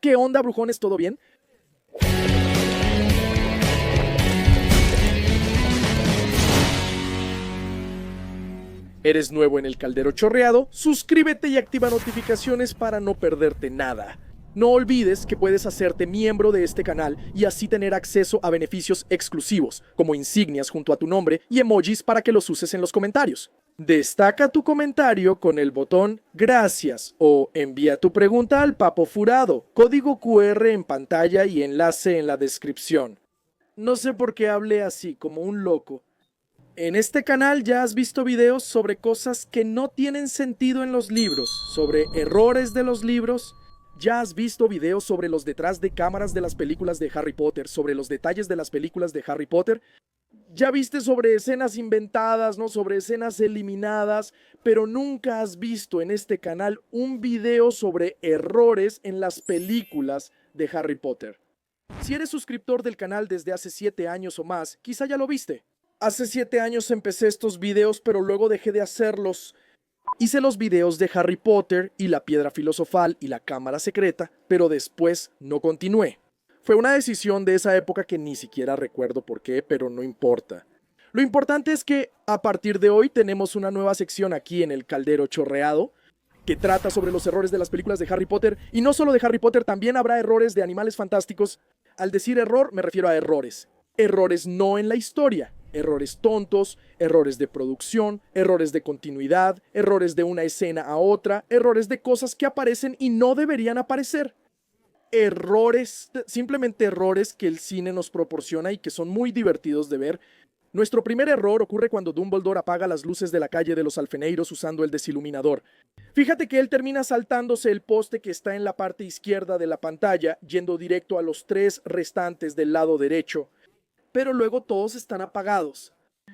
¿Qué onda, brujones? ¿Todo bien? ¿Eres nuevo en el Caldero Chorreado? Suscríbete y activa notificaciones para no perderte nada. No olvides que puedes hacerte miembro de este canal y así tener acceso a beneficios exclusivos, como insignias junto a tu nombre y emojis para que los uses en los comentarios. Destaca tu comentario con el botón Gracias o envía tu pregunta al Papo Furado, código QR en pantalla y enlace en la descripción. No sé por qué hablé así, como un loco. En este canal ya has visto videos sobre cosas que no tienen sentido en los libros, sobre errores de los libros. Ya has visto videos sobre los detrás de cámaras de las películas de Harry Potter, sobre los detalles de las películas de Harry Potter. Ya viste sobre escenas inventadas, ¿no? Sobre escenas eliminadas, pero nunca has visto en este canal un video sobre errores en las películas de Harry Potter. Si eres suscriptor del canal desde hace 7 años o más, quizá ya lo viste. Hace 7 años empecé estos videos, pero luego dejé de hacerlos. Hice los videos de Harry Potter y la Piedra Filosofal y la Cámara Secreta, pero después no continué. Fue una decisión de esa época que ni siquiera recuerdo por qué, pero no importa. Lo importante es que a partir de hoy tenemos una nueva sección aquí en el Caldero Chorreado, que trata sobre los errores de las películas de Harry Potter, y no solo de Harry Potter, también habrá errores de Animales Fantásticos. Al decir error me refiero a errores. Errores no en la historia. Errores tontos, errores de producción, errores de continuidad, errores de una escena a otra, errores de cosas que aparecen y no deberían aparecer. Errores, simplemente errores que el cine nos proporciona y que son muy divertidos de ver. Nuestro primer error ocurre cuando Dumbledore apaga las luces de la calle de los Alfeneiros usando el desiluminador. Fíjate que él termina saltándose el poste que está en la parte izquierda de la pantalla, yendo directo a los 3 restantes del lado derecho. Pero luego todos están apagados.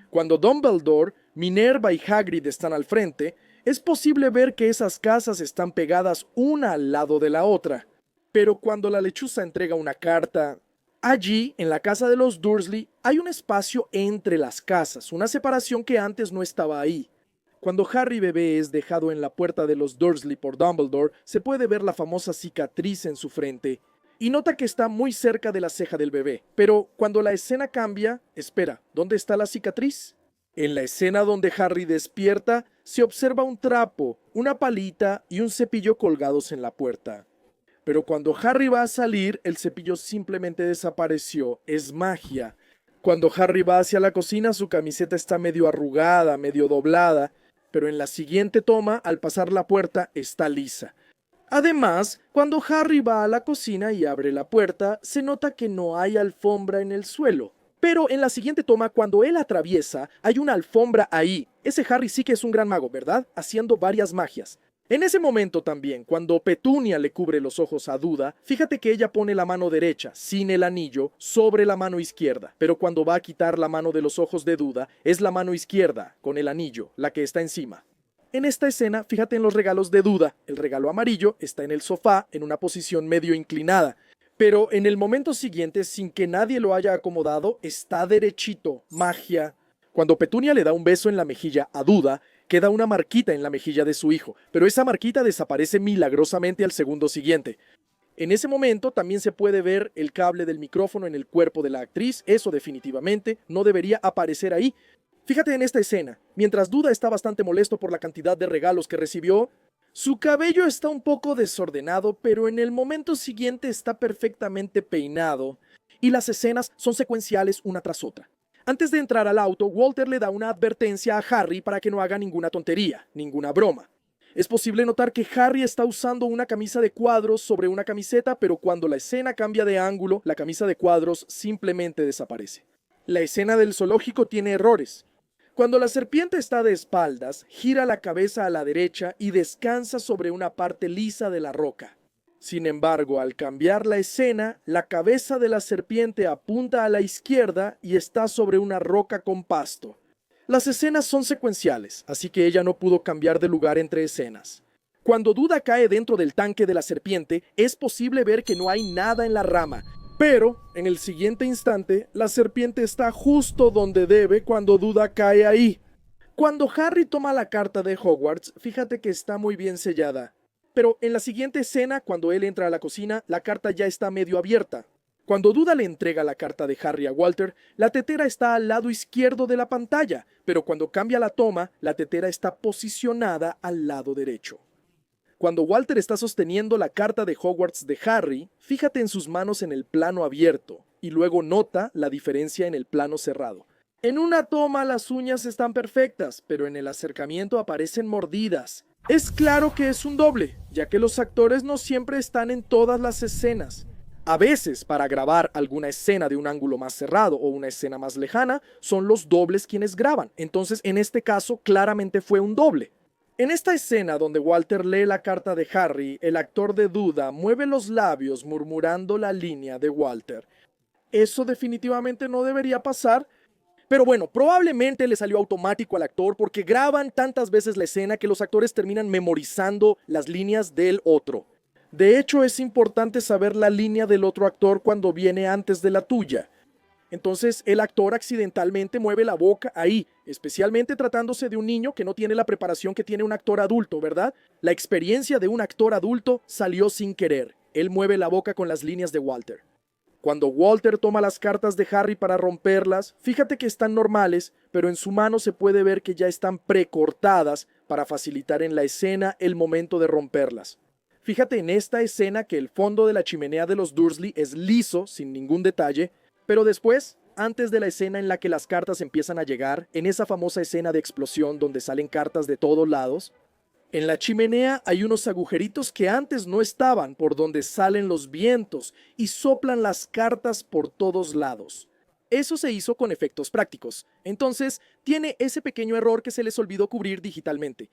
Cuando Dumbledore, Minerva y Hagrid están al frente, es posible ver que esas casas están pegadas una al lado de la otra. Pero cuando la lechuza entrega una carta, allí, en la casa de los Dursley, hay un espacio entre las casas, una separación que antes no estaba ahí. Cuando Harry bebé es dejado en la puerta de los Dursley por Dumbledore, se puede ver la famosa cicatriz en su frente, y nota que está muy cerca de la ceja del bebé. Pero cuando la escena cambia, espera, ¿dónde está la cicatriz? En la escena donde Harry despierta, se observa un trapo, una palita y un cepillo colgados en la puerta. Pero cuando Harry va a salir, el cepillo simplemente desapareció. Es magia. Cuando Harry va hacia la cocina, su camiseta está medio arrugada, medio doblada, pero en la siguiente toma, al pasar la puerta, está lisa. Además, cuando Harry va a la cocina y abre la puerta, se nota que no hay alfombra en el suelo. Pero en la siguiente toma, cuando él atraviesa, hay una alfombra ahí. Ese Harry sí que es un gran mago, ¿verdad? Haciendo varias magias. En ese momento también, cuando Petunia le cubre los ojos a Duda, fíjate que ella pone la mano derecha, sin el anillo, sobre la mano izquierda. Pero cuando va a quitar la mano de los ojos de Duda, es la mano izquierda, con el anillo, la que está encima. En esta escena, fíjate en los regalos de Duda. El regalo amarillo está en el sofá, en una posición medio inclinada. Pero en el momento siguiente, sin que nadie lo haya acomodado, está derechito. Magia. Cuando Petunia le da un beso en la mejilla a Duda, queda una marquita en la mejilla de su hijo, pero esa marquita desaparece milagrosamente al segundo siguiente. En ese momento también se puede ver el cable del micrófono en el cuerpo de la actriz. Eso definitivamente no debería aparecer ahí. Fíjate en esta escena, mientras Duda está bastante molesto por la cantidad de regalos que recibió, su cabello está un poco desordenado, pero en el momento siguiente está perfectamente peinado, y las escenas son secuenciales una tras otra. Antes de entrar al auto, Walter le da una advertencia a Harry para que no haga ninguna tontería, ninguna broma. Es posible notar que Harry está usando una camisa de cuadros sobre una camiseta, pero cuando la escena cambia de ángulo, la camisa de cuadros simplemente desaparece. La escena del zoológico tiene errores. Cuando la serpiente está de espaldas, gira la cabeza a la derecha y descansa sobre una parte lisa de la roca. Sin embargo, al cambiar la escena, la cabeza de la serpiente apunta a la izquierda y está sobre una roca con pasto. Las escenas son secuenciales, así que ella no pudo cambiar de lugar entre escenas. Cuando Duda cae dentro del tanque de la serpiente, es posible ver que no hay nada en la rama. Pero, en el siguiente instante, la serpiente está justo donde debe cuando Duda cae ahí. Cuando Harry toma la carta de Hogwarts, fíjate que está muy bien sellada. Pero en la siguiente escena, cuando él entra a la cocina, la carta ya está medio abierta. Cuando Duda le entrega la carta de Harry a Walter, la tetera está al lado izquierdo de la pantalla, pero cuando cambia la toma, la tetera está posicionada al lado derecho. Cuando Walter está sosteniendo la carta de Hogwarts de Harry, fíjate en sus manos en el plano abierto, y luego nota la diferencia en el plano cerrado. En una toma las uñas están perfectas, pero en el acercamiento aparecen mordidas. Es claro que es un doble, ya que los actores no siempre están en todas las escenas. A veces, para grabar alguna escena de un ángulo más cerrado o una escena más lejana, son los dobles quienes graban. Entonces, en este caso, claramente fue un doble. En esta escena donde Walter lee la carta de Harry, el actor de Duda mueve los labios murmurando la línea de Walter. Eso definitivamente no debería pasar. Pero bueno, probablemente le salió automático al actor porque graban tantas veces la escena que los actores terminan memorizando las líneas del otro. De hecho, es importante saber la línea del otro actor cuando viene antes de la tuya. Entonces, el actor accidentalmente mueve la boca ahí, especialmente tratándose de un niño que no tiene la preparación que tiene un actor adulto, ¿verdad? La experiencia de un actor adulto salió sin querer. Él mueve la boca con las líneas de Walter. Cuando Walter toma las cartas de Harry para romperlas, fíjate que están normales, pero en su mano se puede ver que ya están precortadas para facilitar en la escena el momento de romperlas. Fíjate en esta escena que el fondo de la chimenea de los Dursley es liso, sin ningún detalle, pero después, antes de la escena en la que las cartas empiezan a llegar, en esa famosa escena de explosión donde salen cartas de todos lados, en la chimenea hay unos agujeritos que antes no estaban por donde salen los vientos y soplan las cartas por todos lados. Eso se hizo con efectos prácticos, entonces tiene ese pequeño error que se les olvidó cubrir digitalmente.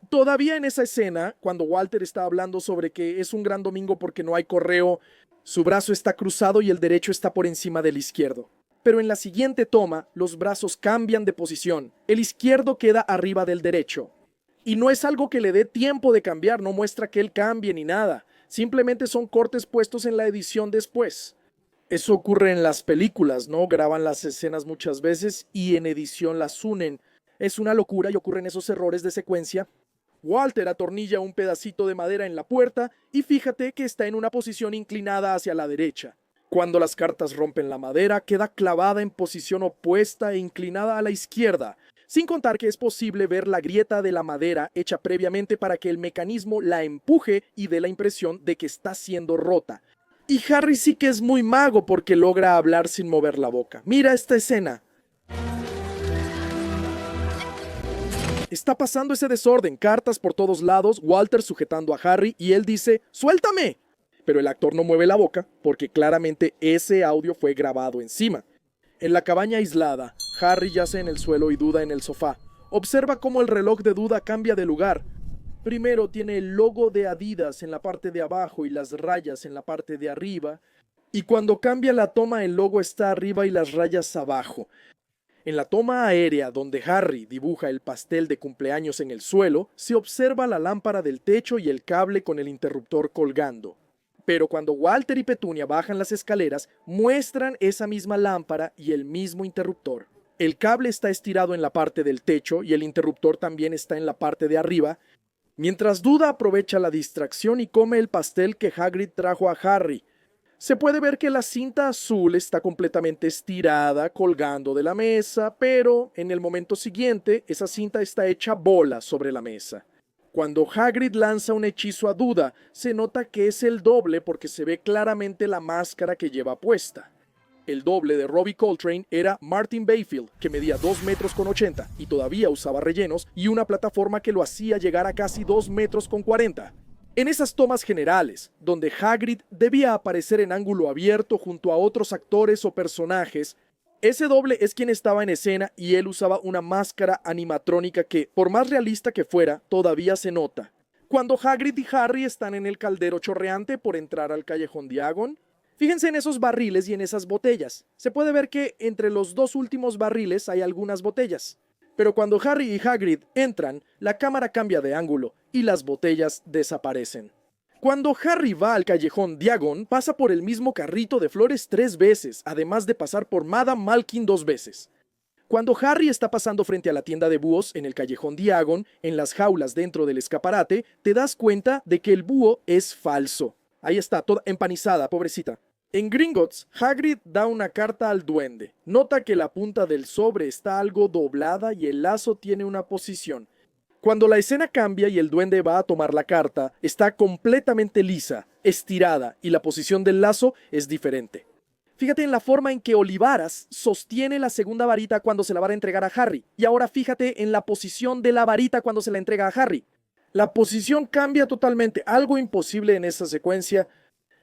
Todavía en esa escena, cuando Walter está hablando sobre que es un gran domingo porque no hay correo, su brazo está cruzado y el derecho está por encima del izquierdo. Pero en la siguiente toma, los brazos cambian de posición, el izquierdo queda arriba del derecho. Y no es algo que le dé tiempo de cambiar, no muestra que él cambie ni nada. Simplemente son cortes puestos en la edición después. Eso ocurre en las películas, ¿no? Graban las escenas muchas veces y en edición las unen. Es una locura y ocurren esos errores de secuencia. Walter atornilla un pedacito de madera en la puerta y fíjate que está en una posición inclinada hacia la derecha. Cuando las cartas rompen la madera, queda clavada en posición opuesta e inclinada a la izquierda. Sin contar que es posible ver la grieta de la madera hecha previamente para que el mecanismo la empuje y dé la impresión de que está siendo rota. Y Harry sí que es muy mago porque logra hablar sin mover la boca. Mira esta escena. Está pasando ese desorden, cartas por todos lados, Walter sujetando a Harry y él dice ¡suéltame! Pero el actor no mueve la boca porque claramente ese audio fue grabado encima. En la cabaña aislada, Harry yace en el suelo y Duda en el sofá. Observa cómo el reloj de Duda cambia de lugar. Primero tiene el logo de Adidas en la parte de abajo y las rayas en la parte de arriba. Y cuando cambia la toma, el logo está arriba y las rayas abajo. En la toma aérea donde Harry dibuja el pastel de cumpleaños en el suelo, se observa la lámpara del techo y el cable con el interruptor colgando. Pero cuando Walter y Petunia bajan las escaleras, muestran esa misma lámpara y el mismo interruptor. El cable está estirado en la parte del techo y el interruptor también está en la parte de arriba, mientras Duda aprovecha la distracción y come el pastel que Hagrid trajo a Harry. Se puede ver que la cinta azul está completamente estirada, colgando de la mesa, pero en el momento siguiente, esa cinta está hecha bola sobre la mesa. Cuando Hagrid lanza un hechizo a Duda, se nota que es el doble porque se ve claramente la máscara que lleva puesta. El doble de Robbie Coltrane era Martin Bayfield, que medía 2,80 metros y todavía usaba rellenos y una plataforma que lo hacía llegar a casi 2,40 metros. En esas tomas generales, donde Hagrid debía aparecer en ángulo abierto junto a otros actores o personajes, ese doble es quien estaba en escena y él usaba una máscara animatrónica que, por más realista que fuera, todavía se nota. Cuando Hagrid y Harry están en el caldero chorreante por entrar al callejón Diagon, fíjense en esos barriles y en esas botellas. Se puede ver que entre los dos últimos barriles hay algunas botellas. Pero cuando Harry y Hagrid entran, la cámara cambia de ángulo y las botellas desaparecen. Cuando Harry va al callejón Diagon, pasa por el mismo carrito de flores 3 veces, además de pasar por Madame Malkin 2 veces. Cuando Harry está pasando frente a la tienda de búhos en el callejón Diagon, en las jaulas dentro del escaparate, te das cuenta de que el búho es falso. Ahí está, toda empanizada, pobrecita. En Gringotts, Hagrid da una carta al duende. Nota que la punta del sobre está algo doblada y el lazo tiene una posición. Cuando la escena cambia y el duende va a tomar la carta, está completamente lisa, estirada y la posición del lazo es diferente. Fíjate en la forma en que Olivaras sostiene la segunda varita cuando se la va a entregar a Harry. Y ahora fíjate en la posición de la varita cuando se la entrega a Harry. La posición cambia totalmente, algo imposible en esa secuencia.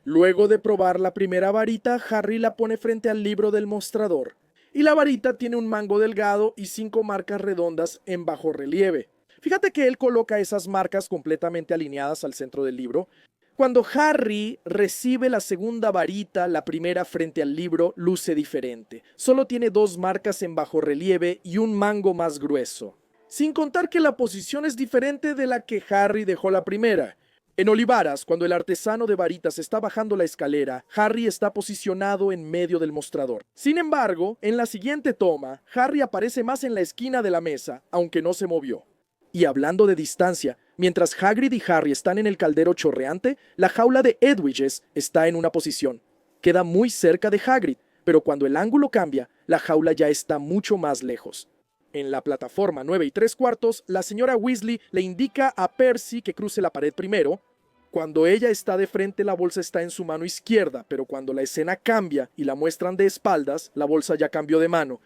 Luego de probar la primera varita, Harry la pone frente al libro del mostrador. Y la varita tiene un mango delgado y 5 marcas redondas en bajo relieve. Fíjate que él coloca esas marcas completamente alineadas al centro del libro. Cuando Harry recibe la segunda varita, la primera frente al libro luce diferente. Solo tiene 2 marcas en bajo relieve y un mango más grueso. Sin contar que la posición es diferente de la que Harry dejó la primera. En Olivaras, cuando el artesano de varitas está bajando la escalera, Harry está posicionado en medio del mostrador. Sin embargo, en la siguiente toma, Harry aparece más en la esquina de la mesa, aunque no se movió. Y hablando de distancia, mientras Hagrid y Harry están en el caldero chorreante, la jaula de Edwiges está en una posición. Queda muy cerca de Hagrid, pero cuando el ángulo cambia, la jaula ya está mucho más lejos. En la plataforma 9 3/4, la señora Weasley le indica a Percy que cruce la pared primero. Cuando ella está de frente, la bolsa está en su mano izquierda, pero cuando la escena cambia y la muestran de espaldas, la bolsa ya cambió de mano.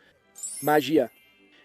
Magia.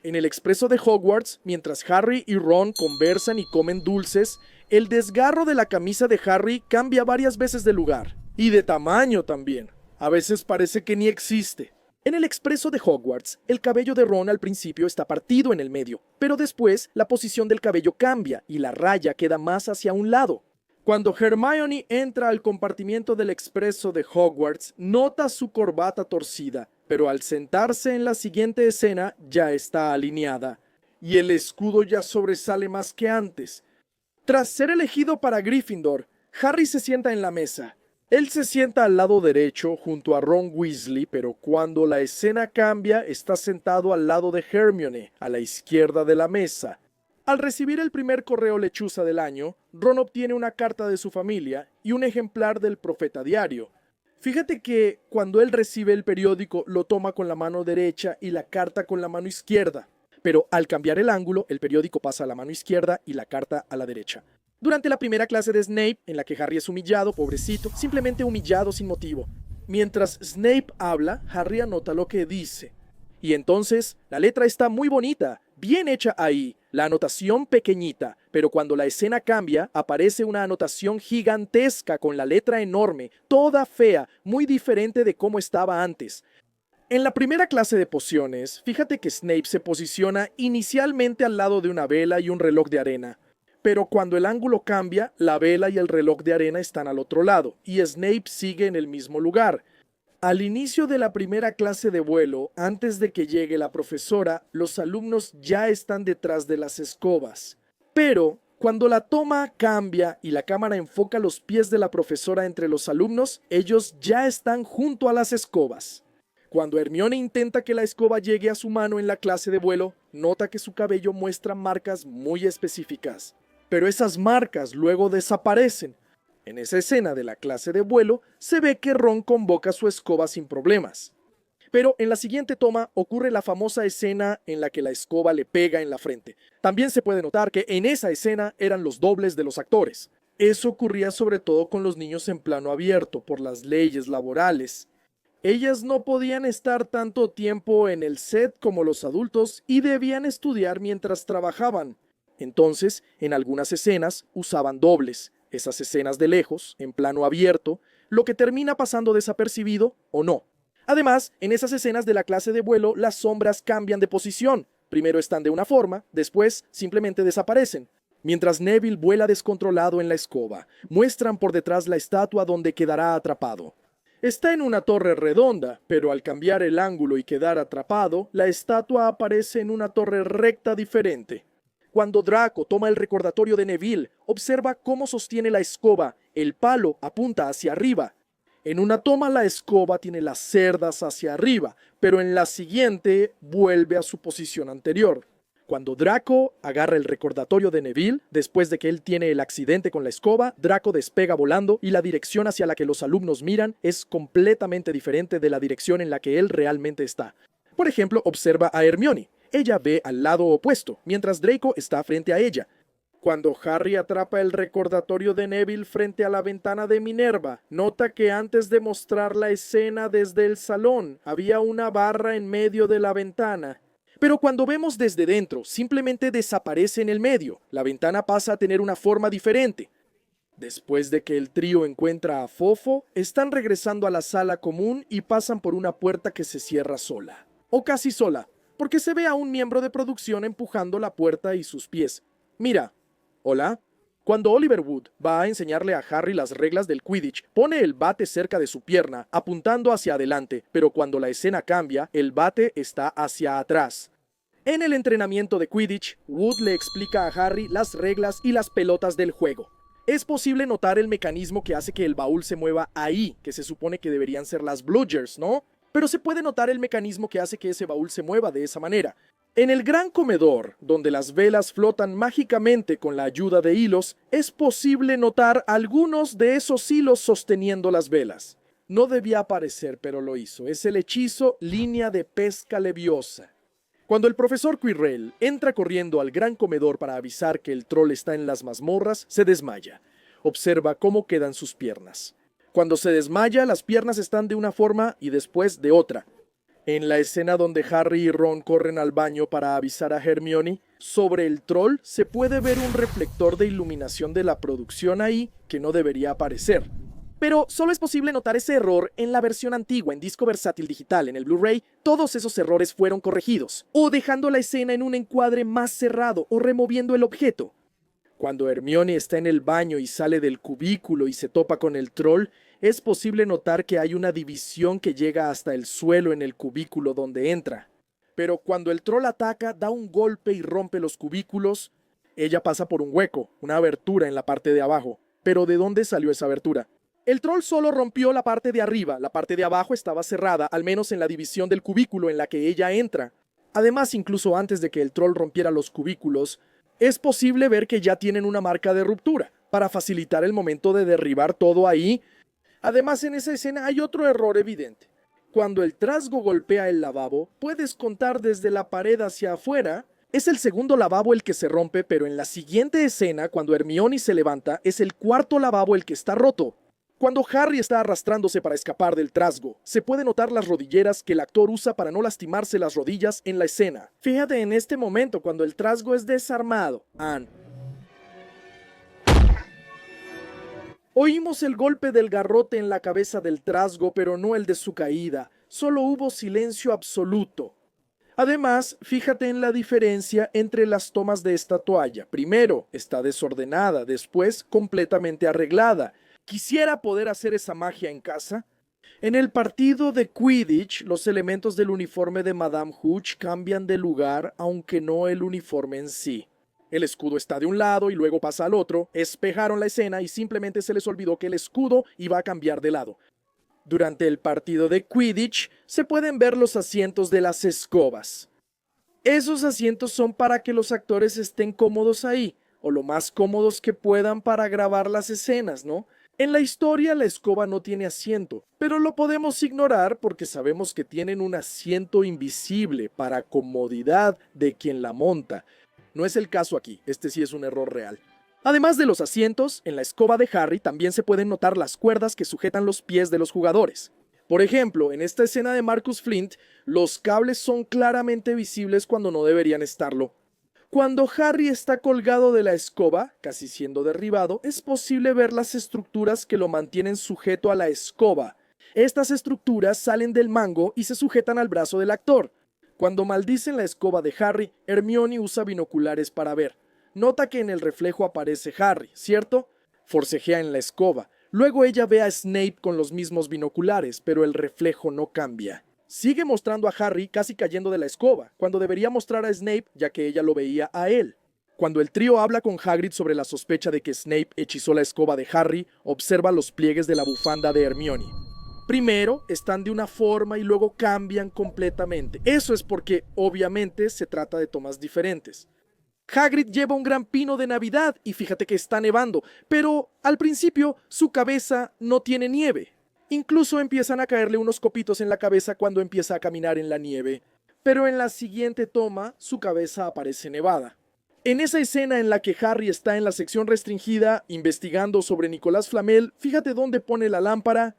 En el expreso de Hogwarts, mientras Harry y Ron conversan y comen dulces, el desgarro de la camisa de Harry cambia varias veces de lugar. Y de tamaño también. A veces parece que ni existe. En el expreso de Hogwarts, el cabello de Ron al principio está partido en el medio, pero después la posición del cabello cambia y la raya queda más hacia un lado. Cuando Hermione entra al compartimiento del expreso de Hogwarts, nota su corbata torcida, pero al sentarse en la siguiente escena ya está alineada, y el escudo ya sobresale más que antes. Tras ser elegido para Gryffindor, Harry se sienta en la mesa. Él se sienta al lado derecho junto a Ron Weasley, pero cuando la escena cambia, está sentado al lado de Hermione, a la izquierda de la mesa. Al recibir el primer correo lechuza del año, Ron obtiene una carta de su familia y un ejemplar del Profeta Diario. Fíjate que cuando él recibe el periódico lo toma con la mano derecha y la carta con la mano izquierda, pero al cambiar el ángulo el periódico pasa a la mano izquierda y la carta a la derecha. Durante la primera clase de Snape, en la que Harry es humillado, pobrecito, simplemente humillado sin motivo. Mientras Snape habla, Harry anota lo que dice. Y entonces, la letra está muy bonita, bien hecha ahí, la anotación pequeñita, pero cuando la escena cambia, aparece una anotación gigantesca con la letra enorme, toda fea, muy diferente de cómo estaba antes. En la primera clase de pociones, fíjate que Snape se posiciona inicialmente al lado de una vela y un reloj de arena. Pero cuando el ángulo cambia, la vela y el reloj de arena están al otro lado, y Snape sigue en el mismo lugar. Al inicio de la primera clase de vuelo, antes de que llegue la profesora, los alumnos ya están detrás de las escobas. Pero, cuando la toma cambia y la cámara enfoca los pies de la profesora entre los alumnos, ellos ya están junto a las escobas. Cuando Hermione intenta que la escoba llegue a su mano en la clase de vuelo, nota que su cabello muestra marcas muy específicas. Pero esas marcas luego desaparecen. En esa escena de la clase de vuelo, se ve que Ron convoca su escoba sin problemas. Pero en la siguiente toma ocurre la famosa escena en la que la escoba le pega en la frente. También se puede notar que en esa escena eran los dobles de los actores. Eso ocurría sobre todo con los niños en plano abierto, por las leyes laborales. Ellas no podían estar tanto tiempo en el set como los adultos y debían estudiar mientras trabajaban. Entonces, en algunas escenas usaban dobles. Esas escenas de lejos, en plano abierto, lo que termina pasando desapercibido o no. Además, en esas escenas de la clase de vuelo, las sombras cambian de posición. Primero están de una forma, después simplemente desaparecen. Mientras Neville vuela descontrolado en la escoba, muestran por detrás la estatua donde quedará atrapado. Está en una torre redonda, pero al cambiar el ángulo y quedar atrapado, la estatua aparece en una torre recta diferente. Cuando Draco toma el recordatorio de Neville, observa cómo sostiene la escoba, el palo apunta hacia arriba. En una toma la escoba tiene las cerdas hacia arriba, pero en la siguiente vuelve a su posición anterior. Cuando Draco agarra el recordatorio de Neville, después de que él tiene el accidente con la escoba, Draco despega volando y la dirección hacia la que los alumnos miran es completamente diferente de la dirección en la que él realmente está. Por ejemplo, observa a Hermione. Ella ve al lado opuesto, mientras Draco está frente a ella. Cuando Harry atrapa el recordatorio de Neville frente a la ventana de Minerva, nota que antes de mostrar la escena desde el salón, había una barra en medio de la ventana. Pero cuando vemos desde dentro, simplemente desaparece en el medio. La ventana pasa a tener una forma diferente. Después de que el trío encuentra a Fofo, están regresando a la sala común y pasan por una puerta que se cierra sola. O casi sola, porque se ve a un miembro de producción empujando la puerta y sus pies. Mira. ¿Hola? Cuando Oliver Wood va a enseñarle a Harry las reglas del Quidditch, pone el bate cerca de su pierna, apuntando hacia adelante, pero cuando la escena cambia, el bate está hacia atrás. En el entrenamiento de Quidditch, Wood le explica a Harry las reglas y las pelotas del juego. Es posible notar el mecanismo que hace que el baúl se mueva ahí, que se supone que deberían ser las Bludgers, ¿no? Pero se puede notar el mecanismo que hace que ese baúl se mueva de esa manera. En el gran comedor, donde las velas flotan mágicamente con la ayuda de hilos, es posible notar algunos de esos hilos sosteniendo las velas. No debía aparecer, pero lo hizo. Es el hechizo Línea de Pesca Leviosa. Cuando el profesor Quirrell entra corriendo al gran comedor para avisar que el troll está en las mazmorras, se desmaya. Observa cómo quedan sus piernas. Cuando se desmaya, las piernas están de una forma y después de otra. En la escena donde Harry y Ron corren al baño para avisar a Hermione, sobre el troll se puede ver un reflector de iluminación de la producción ahí que no debería aparecer. Pero solo es posible notar ese error en la versión antigua en disco versátil digital. En el Blu-ray, todos esos errores fueron corregidos, o dejando la escena en un encuadre más cerrado o removiendo el objeto. Cuando Hermione está en el baño y sale del cubículo y se topa con el troll, es posible notar que hay una división que llega hasta el suelo en el cubículo donde entra. Pero cuando el troll ataca, da un golpe y rompe los cubículos, ella pasa por un hueco, una abertura en la parte de abajo. ¿Pero de dónde salió esa abertura? El troll solo rompió la parte de arriba, la parte de abajo estaba cerrada, al menos en la división del cubículo en la que ella entra. Además, incluso antes de que el troll rompiera los cubículos, es posible ver que ya tienen una marca de ruptura, para facilitar el momento de derribar todo ahí. Además, en esa escena hay otro error evidente. Cuando el trasgo golpea el lavabo, puedes contar desde la pared hacia afuera. Es el segundo lavabo el que se rompe, pero en la siguiente escena, cuando Hermione se levanta, es el cuarto lavabo el que está roto. Cuando Harry está arrastrándose para escapar del trasgo, se puede notar las rodilleras que el actor usa para no lastimarse las rodillas en la escena. Fíjate en este momento cuando el trasgo es desarmado. Anne. Oímos el golpe del garrote en la cabeza del trasgo, pero no el de su caída. Solo hubo silencio absoluto. Además, fíjate en la diferencia entre las tomas de esta toalla. Primero, está desordenada, después, completamente arreglada. ¿Quisiera poder hacer esa magia en casa? En el partido de Quidditch, los elementos del uniforme de Madame Hooch cambian de lugar, aunque no el uniforme en sí. El escudo está de un lado y luego pasa al otro, espejaron la escena y simplemente se les olvidó que el escudo iba a cambiar de lado. Durante el partido de Quidditch se pueden ver los asientos de las escobas. Esos asientos son para que los actores estén cómodos ahí, o lo más cómodos que puedan para grabar las escenas, ¿no? En la historia la escoba no tiene asiento, pero lo podemos ignorar porque sabemos que tienen un asiento invisible para comodidad de quien la monta. No es el caso aquí, este sí es un error real. Además de los asientos, en la escoba de Harry también se pueden notar las cuerdas que sujetan los pies de los jugadores. Por ejemplo, en esta escena de Marcus Flint, los cables son claramente visibles cuando no deberían estarlo. Cuando Harry está colgado de la escoba, casi siendo derribado, es posible ver las estructuras que lo mantienen sujeto a la escoba. Estas estructuras salen del mango y se sujetan al brazo del actor. Cuando maldicen la escoba de Harry, Hermione usa binoculares para ver. Nota que en el reflejo aparece Harry, ¿cierto? Forcejea en la escoba. Luego ella ve a Snape con los mismos binoculares, pero el reflejo no cambia. Sigue mostrando a Harry casi cayendo de la escoba, cuando debería mostrar a Snape ya que ella lo veía a él. Cuando el trío habla con Hagrid sobre la sospecha de que Snape hechizó la escoba de Harry, observa los pliegues de la bufanda de Hermione. Primero están de una forma y luego cambian completamente. Eso es porque, obviamente, se trata de tomas diferentes. Hagrid lleva un gran pino de Navidad y fíjate que está nevando, pero al principio su cabeza no tiene nieve. Incluso empiezan a caerle unos copitos en la cabeza cuando empieza a caminar en la nieve. Pero en la siguiente toma, su cabeza aparece nevada. En esa escena en la que Harry está en la sección restringida investigando sobre Nicolás Flamel, fíjate dónde pone la lámpara.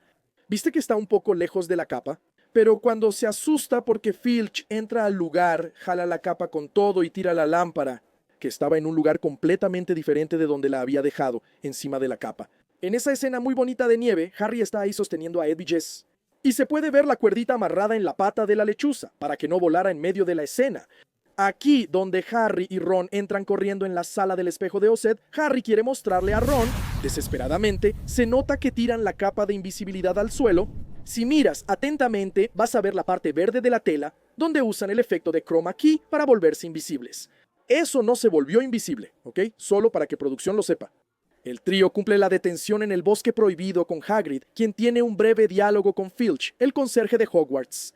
¿Viste que está un poco lejos de la capa? Pero cuando se asusta porque Filch entra al lugar, jala la capa con todo y tira la lámpara, que estaba en un lugar completamente diferente de donde la había dejado, encima de la capa. En esa escena muy bonita de nieve, Harry está ahí sosteniendo a Ed y Jess. Y se puede ver la cuerdita amarrada en la pata de la lechuza, para que no volara en medio de la escena. Aquí, donde Harry y Ron entran corriendo en la sala del espejo de Osed, Harry quiere mostrarle a Ron, desesperadamente, se nota que tiran la capa de invisibilidad al suelo. Si miras atentamente, vas a ver la parte verde de la tela, donde usan el efecto de chroma key para volverse invisibles. Eso no se volvió invisible, ¿ok? Solo para que producción lo sepa. El trío cumple la detención en el bosque prohibido con Hagrid, quien tiene un breve diálogo con Filch, el conserje de Hogwarts.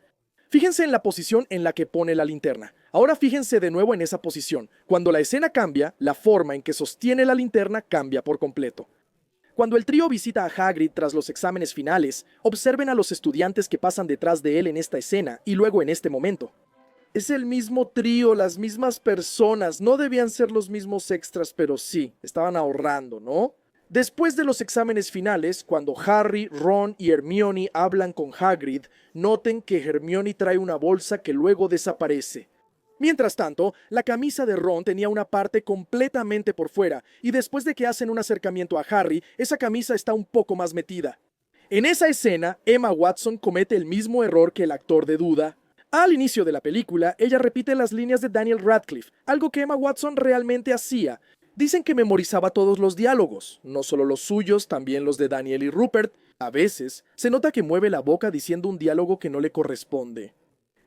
Fíjense en la posición en la que pone la linterna. Ahora fíjense de nuevo en esa posición. Cuando la escena cambia, la forma en que sostiene la linterna cambia por completo. Cuando el trío visita a Hagrid tras los exámenes finales, observen a los estudiantes que pasan detrás de él en esta escena y luego en este momento. Es el mismo trío, las mismas personas, no debían ser los mismos extras, pero sí, estaban ahorrando, ¿no? Después de los exámenes finales, cuando Harry, Ron y Hermione hablan con Hagrid, noten que Hermione trae una bolsa que luego desaparece. Mientras tanto, la camisa de Ron tenía una parte completamente por fuera, y después de que hacen un acercamiento a Harry, esa camisa está un poco más metida. En esa escena, Emma Watson comete el mismo error que el actor de duda. Al inicio de la película, ella repite las líneas de Daniel Radcliffe, algo que Emma Watson realmente hacía. Dicen que memorizaba todos los diálogos, no solo los suyos, también los de Daniel y Rupert. A veces, se nota que mueve la boca diciendo un diálogo que no le corresponde.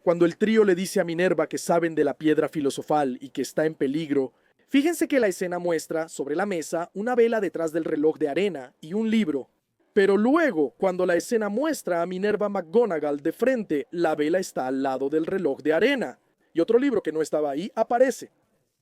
Cuando el trío le dice a Minerva que saben de la piedra filosofal y que está en peligro, fíjense que la escena muestra, sobre la mesa, una vela detrás del reloj de arena y un libro. Pero luego, cuando la escena muestra a Minerva McGonagall de frente, la vela está al lado del reloj de arena. Y otro libro que no estaba ahí aparece.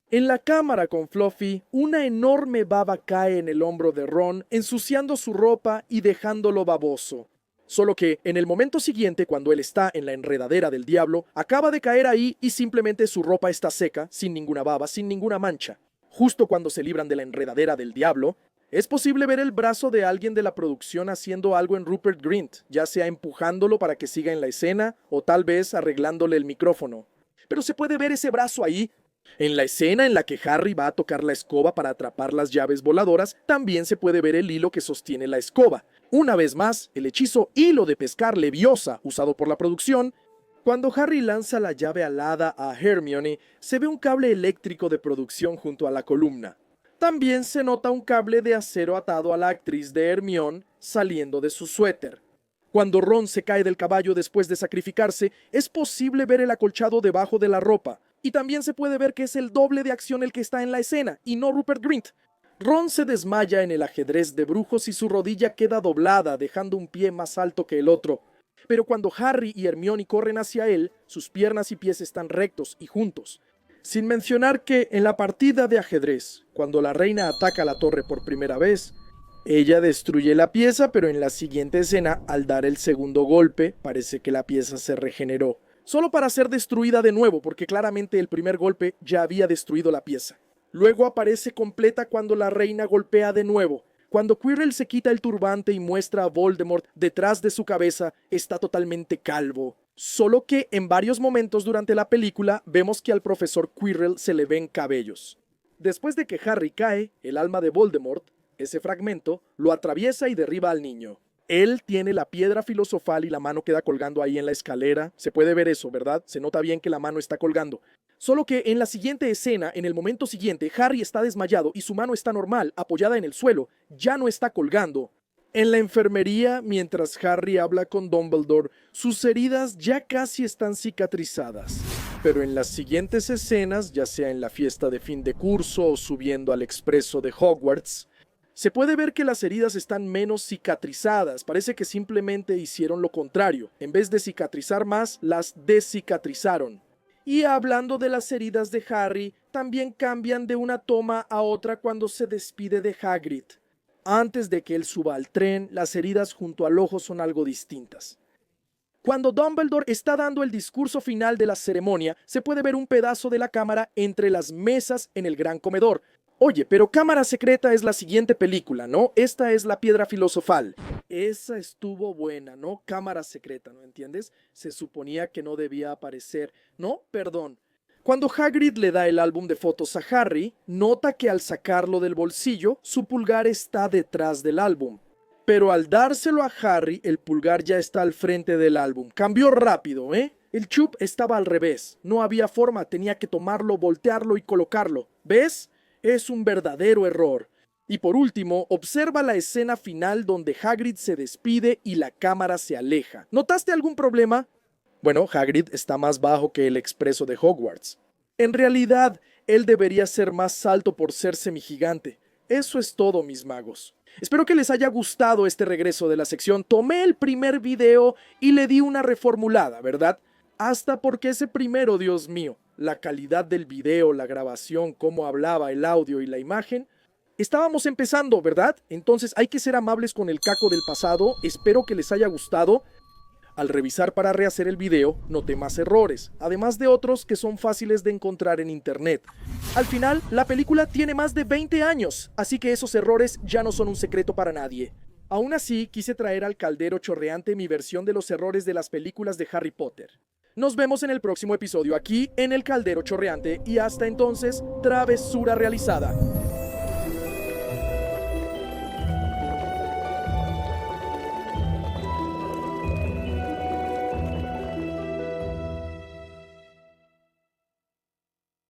En la cámara con Fluffy, una enorme baba cae en el hombro de Ron, ensuciando su ropa y dejándolo baboso. Solo que, en el momento siguiente, cuando él está en la enredadera del diablo, acaba de caer ahí y simplemente su ropa está seca, sin ninguna baba, sin ninguna mancha. Justo cuando se libran de la enredadera del diablo, es posible ver el brazo de alguien de la producción haciendo algo en Rupert Grint, ya sea empujándolo para que siga en la escena o tal vez arreglándole el micrófono. Pero se puede ver ese brazo ahí. En la escena en la que Harry va a tocar la escoba para atrapar las llaves voladoras, también se puede ver el hilo que sostiene la escoba. Una vez más, el hechizo hilo de pescar leviosa, usado por la producción. Cuando Harry lanza la llave alada a Hermione, se ve un cable eléctrico de producción junto a la columna. También se nota un cable de acero atado a la actriz de Hermione saliendo de su suéter. Cuando Ron se cae del caballo después de sacrificarse, es posible ver el acolchado debajo de la ropa. Y también se puede ver que es el doble de acción el que está en la escena, y no Rupert Grint. Ron se desmaya en el ajedrez de brujos y su rodilla queda doblada, dejando un pie más alto que el otro. Pero cuando Harry y Hermione corren hacia él, sus piernas y pies están rectos y juntos. Sin mencionar que en la partida de ajedrez, cuando la reina ataca la torre por primera vez, ella destruye la pieza, pero en la siguiente escena, al dar el segundo golpe, parece que la pieza se regeneró. Solo para ser destruida de nuevo, porque claramente el primer golpe ya había destruido la pieza. Luego aparece completa cuando la reina golpea de nuevo. Cuando Quirrell se quita el turbante y muestra a Voldemort detrás de su cabeza, está totalmente calvo. Solo que en varios momentos durante la película vemos que al profesor Quirrell se le ven cabellos. Después de que Harry cae, el alma de Voldemort, ese fragmento, lo atraviesa y derriba al niño. Él tiene la piedra filosofal y la mano queda colgando ahí en la escalera. Se puede ver eso, ¿verdad? Se nota bien que la mano está colgando. Solo que en la siguiente escena, en el momento siguiente, Harry está desmayado y su mano está normal, apoyada en el suelo. Ya no está colgando. En la enfermería, mientras Harry habla con Dumbledore, sus heridas ya casi están cicatrizadas. Pero en las siguientes escenas, ya sea en la fiesta de fin de curso o subiendo al expreso de Hogwarts, Se puede ver que las heridas están menos cicatrizadas, parece que simplemente hicieron lo contrario. En vez de cicatrizar más, las descicatrizaron. Y hablando de las heridas de Harry, también cambian de una toma a otra cuando se despide de Hagrid. Antes de que él suba al tren, las heridas junto al ojo son algo distintas. Cuando Dumbledore está dando el discurso final de la ceremonia, se puede ver un pedazo de la cámara entre las mesas en el gran comedor. Oye, pero Cámara Secreta es la siguiente película, ¿no? Esta es la Piedra Filosofal. Esa estuvo buena, ¿no? Cámara Secreta, ¿no entiendes? Se suponía que no debía aparecer. No, perdón. Cuando Hagrid le da el álbum de fotos a Harry, nota que al sacarlo del bolsillo, su pulgar está detrás del álbum. Pero al dárselo a Harry, el pulgar ya está al frente del álbum. Cambió rápido, ¿eh? El chup estaba al revés. No había forma, tenía que tomarlo, voltearlo y colocarlo. ¿Ves? Es un verdadero error. Y por último, observa la escena final donde Hagrid se despide y la cámara se aleja. ¿Notaste algún problema? Bueno, Hagrid está más bajo que el expreso de Hogwarts. En realidad, él debería ser más alto por ser semigigante. Eso es todo, mis magos. Espero que les haya gustado este regreso de la sección. Tomé el primer video y le di una reformulada, ¿verdad? Hasta porque ese primero, Dios mío, la calidad del video, la grabación, cómo hablaba, el audio y la imagen. Estábamos empezando, ¿verdad? Entonces hay que ser amables con el caco del pasado. Espero que les haya gustado. Al revisar para rehacer el video, noté más errores, además de otros que son fáciles de encontrar en internet. Al final, la película tiene más de 20 años, así que esos errores ya no son un secreto para nadie. Aún así, quise traer al caldero chorreante mi versión de los errores de las películas de Harry Potter. Nos vemos en el próximo episodio aquí en el Caldero Chorreante y hasta entonces, travesura realizada.